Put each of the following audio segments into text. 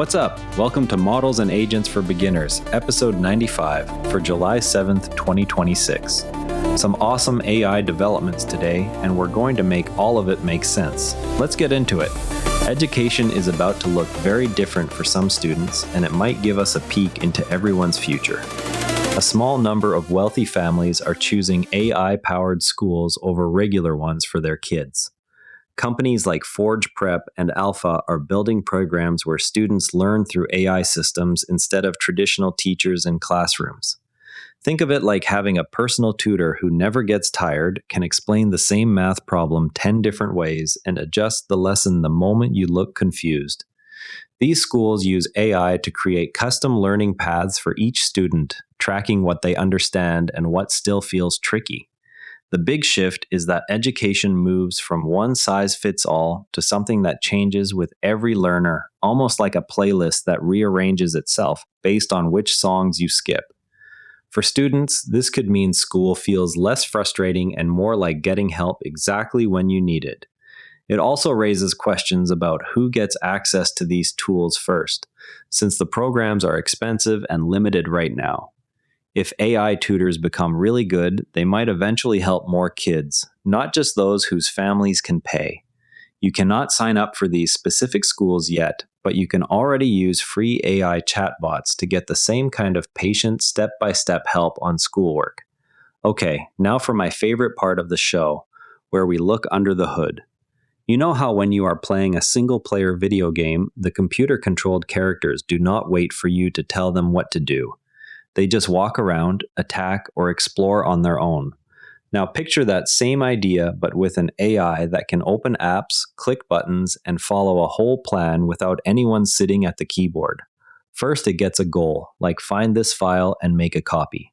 What's up? Welcome to Models and Agents for Beginners, episode 95 for July 7th, 2026. Some awesome AI developments today, and we're going to make all of it make sense. Let's get into it. Education is about to look very different for some students, and it might give us a peek into everyone's future. A small number of wealthy families are choosing AI-powered schools over regular ones for their kids. Companies like Forge Prep and Alpha are building programs where students learn through AI systems instead of traditional teachers in classrooms. Think of it like having a personal tutor who never gets tired, can explain the same math problem 10 different ways, and adjust the lesson the moment you look confused. These schools use AI to create custom learning paths for each student, tracking what they understand and what still feels tricky. The big shift is that education moves from one size fits all to something that changes with every learner, almost like a playlist that rearranges itself based on which songs you skip. For students, this could mean school feels less frustrating and more like getting help exactly when you need it. It also raises questions about who gets access to these tools first, since the programs are expensive and limited right now. If AI tutors become really good, they might eventually help more kids, not just those whose families can pay. You cannot sign up for these specific schools yet, but you can already use free AI chatbots to get the same kind of patient step-by-step help on schoolwork. Okay, now for my favorite part of the show, where we look under the hood. You know how when you are playing a single-player video game, the computer-controlled characters do not wait for you to tell them what to do. They just walk around, attack, or explore on their own. Now picture that same idea, but with an AI that can open apps, click buttons, and follow a whole plan without anyone sitting at the keyboard. First, it gets a goal, like find this file and make a copy.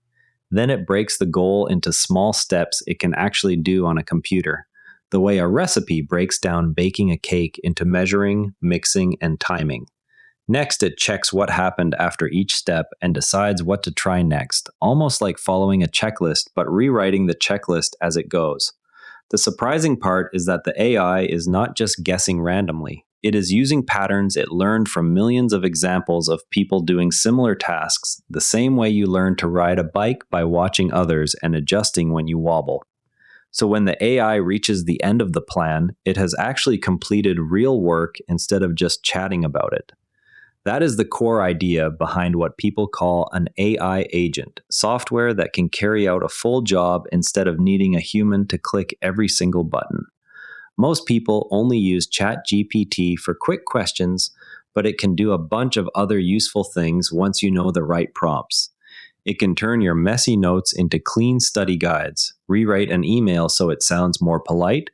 Then it breaks the goal into small steps it can actually do on a computer, the way a recipe breaks down baking a cake into measuring, mixing, and timing. Next, it checks what happened after each step and decides what to try next, almost like following a checklist, but rewriting the checklist as it goes. The surprising part is that the AI is not just guessing randomly. It is using patterns it learned from millions of examples of people doing similar tasks, the same way you learn to ride a bike by watching others and adjusting when you wobble. So when the AI reaches the end of the plan, it has actually completed real work instead of just chatting about it. That is the core idea behind what people call an AI agent, software that can carry out a full job instead of needing a human to click every single button. Most people only use ChatGPT for quick questions, but it can do a bunch of other useful things once you know the right prompts. It can turn your messy notes into clean study guides, rewrite an email so it sounds more polite,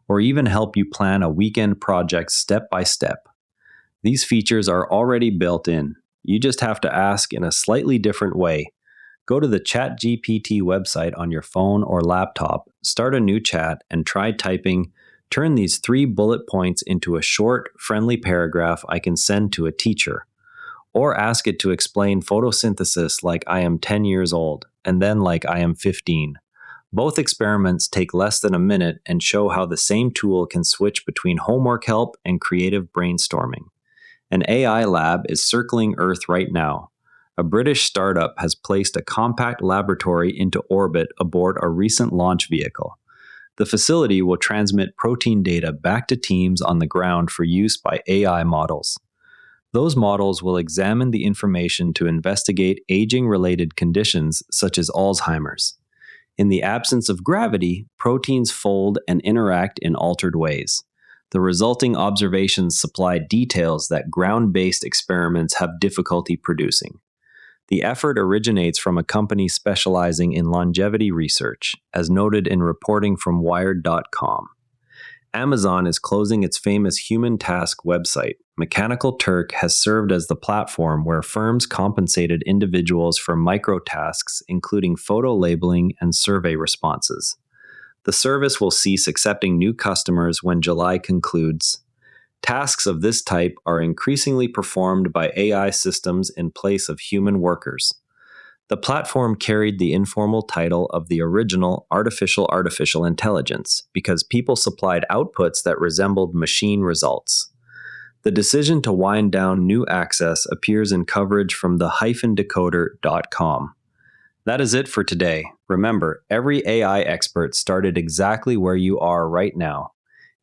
or even help you plan a weekend project step by step. These features are already built in. You just have to ask in a slightly different way. Go to the ChatGPT website on your phone or laptop, start a new chat, and try typing, "Turn these 3 bullet points into a short, friendly paragraph I can send to a teacher." Or ask it to explain photosynthesis like I am 10 years old, and then like I am 15. Both experiments take less than a minute and show how the same tool can switch between homework help and creative brainstorming. An AI lab is circling Earth right now. A British startup has placed a compact laboratory into orbit aboard a recent launch vehicle. The facility will transmit protein data back to teams on the ground for use by AI models. Those models will examine the information to investigate aging-related conditions such as Alzheimer's. In the absence of gravity, proteins fold and interact in altered ways. The resulting observations supply details that ground-based experiments have difficulty producing. The effort originates from a company specializing in longevity research, as noted in reporting from Wired.com. Amazon is closing its famous human task website. Mechanical Turk has served as the platform where firms compensated individuals for microtasks, including photo labeling and survey responses. The service will cease accepting new customers when July concludes. Tasks of this type are increasingly performed by AI systems in place of human workers. The platform carried the informal title of the original artificial intelligence because people supplied outputs that resembled machine results. The decision to wind down new access appears in coverage from the-decoder.com. That is it for today. Remember, every AI expert started exactly where you are right now.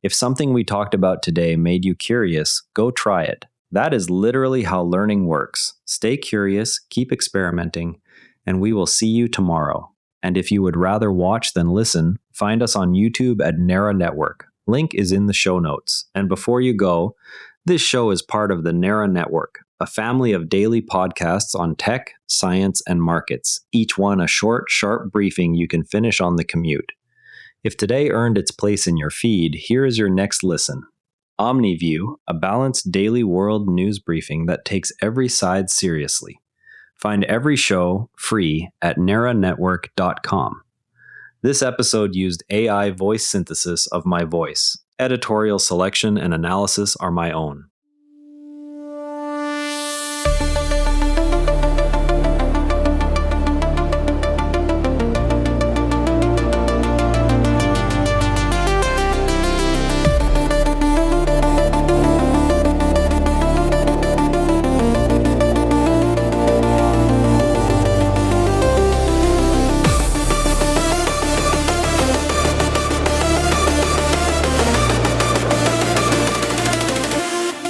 If something we talked about today made you curious, go try it. That is literally how learning works. Stay curious, keep experimenting, and we will see you tomorrow. And if you would rather watch than listen, find us on YouTube at Nara Network. Link is in the show notes. And before you go, this show is part of the Nara Network, a family of daily podcasts on tech, science, and markets, each one a short, sharp briefing you can finish on the commute. If today earned its place in your feed, here is your next listen. OmniView, a balanced daily world news briefing that takes every side seriously. Find every show free at naranetwork.com. This episode used AI voice synthesis of my voice. Editorial selection and analysis are my own.